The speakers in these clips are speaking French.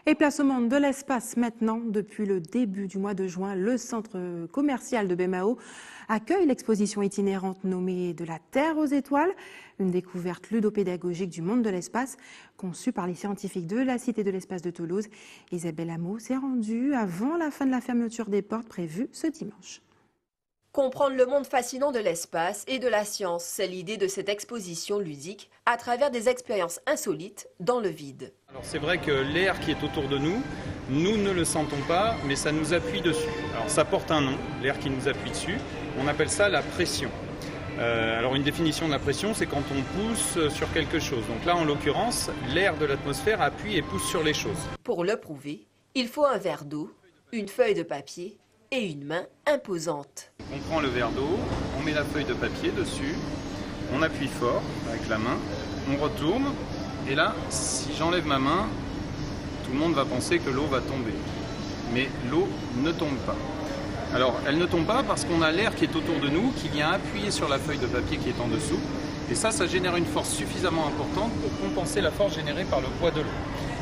Et place au monde de l'espace maintenant. Depuis le début du mois de juin, le centre commercial de Baie-Mahault accueille l'exposition itinérante nommée De la Terre aux étoiles, une découverte ludopédagogique du monde de l'espace conçue par les scientifiques de la Cité de l'espace de Toulouse. Isabelle Hameau s'est rendue avant la fin de la fermeture des portes prévue ce dimanche. Comprendre le monde fascinant de l'espace et de la science, c'est l'idée de cette exposition ludique à travers des expériences insolites dans le vide. Alors c'est vrai que l'air qui est autour de nous, nous ne le sentons pas, mais ça nous appuie dessus. Alors ça porte un nom, l'air qui nous appuie dessus, on appelle ça la pression. Alors une définition de la pression, c'est quand on pousse sur quelque chose. Donc là en l'occurrence, l'air de l'atmosphère appuie et pousse sur les choses. Pour le prouver, il faut un verre d'eau, une feuille de papier et une main imposante. On prend le verre d'eau, on met la feuille de papier dessus, on appuie fort avec la main, on retourne, et là, si j'enlève ma main, tout le monde va penser que l'eau va tomber. Mais l'eau ne tombe pas. Alors, elle ne tombe pas parce qu'on a l'air qui est autour de nous, qui vient appuyer sur la feuille de papier qui est en dessous, et ça génère une force suffisamment importante pour compenser la force générée par le poids de l'eau.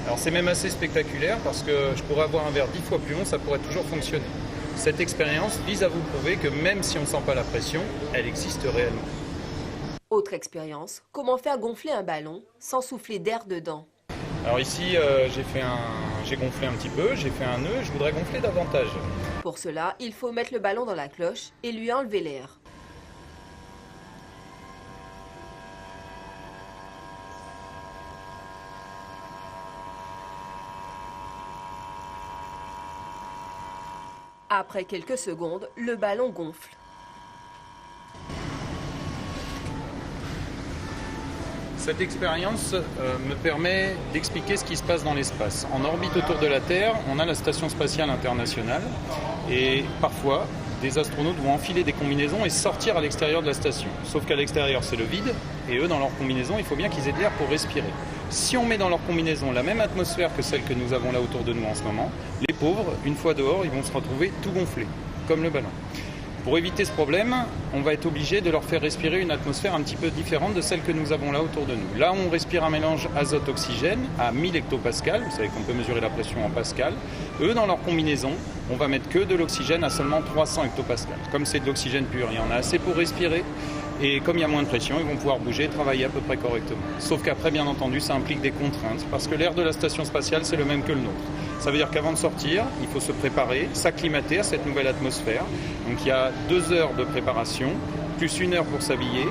Alors c'est même assez spectaculaire parce que je pourrais avoir un verre 10 fois plus long, ça pourrait toujours fonctionner. Cette expérience vise à vous prouver que même si on ne sent pas la pression, elle existe réellement. Autre expérience, comment faire gonfler un ballon sans souffler d'air dedans. Alors ici, j'ai gonflé un petit peu, j'ai fait un nœud, je voudrais gonfler davantage. Pour cela, il faut mettre le ballon dans la cloche et lui enlever l'air. Après quelques secondes, le ballon gonfle. Cette expérience me permet d'expliquer ce qui se passe dans l'espace. En orbite autour de la Terre, on a la Station spatiale internationale et parfois, des astronautes vont enfiler des combinaisons et sortir à l'extérieur de la station. Sauf qu'à l'extérieur, c'est le vide et eux, dans leur combinaison, il faut bien qu'ils aient de l'air pour respirer. Si on met dans leur combinaison la même atmosphère que celle que nous avons là autour de nous en ce moment, les pauvres, une fois dehors, ils vont se retrouver tout gonflés, comme le ballon. Pour éviter ce problème, on va être obligé de leur faire respirer une atmosphère un petit peu différente de celle que nous avons là autour de nous. Là, on respire un mélange azote-oxygène à 1000 hectopascales. Vous savez qu'on peut mesurer la pression en pascal. Eux, dans leur combinaison, on va mettre que de l'oxygène à seulement 300 hectopascales. Comme c'est de l'oxygène pur, il y en a assez pour respirer. Et comme il y a moins de pression, ils vont pouvoir bouger et travailler à peu près correctement. Sauf qu'après, bien entendu, ça implique des contraintes, parce que l'air de la station spatiale, c'est le même que le nôtre. Ça veut dire qu'avant de sortir, il faut se préparer, s'acclimater à cette nouvelle atmosphère. Donc il y a 2 heures de préparation, plus 1 heure pour s'habiller.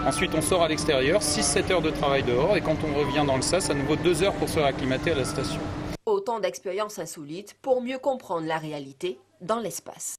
Ensuite, on sort à l'extérieur, 6-7 heures de travail dehors, et quand on revient dans le sas, à nouveau 2 heures pour se réacclimater à la station. Autant d'expériences insolites pour mieux comprendre la réalité dans l'espace.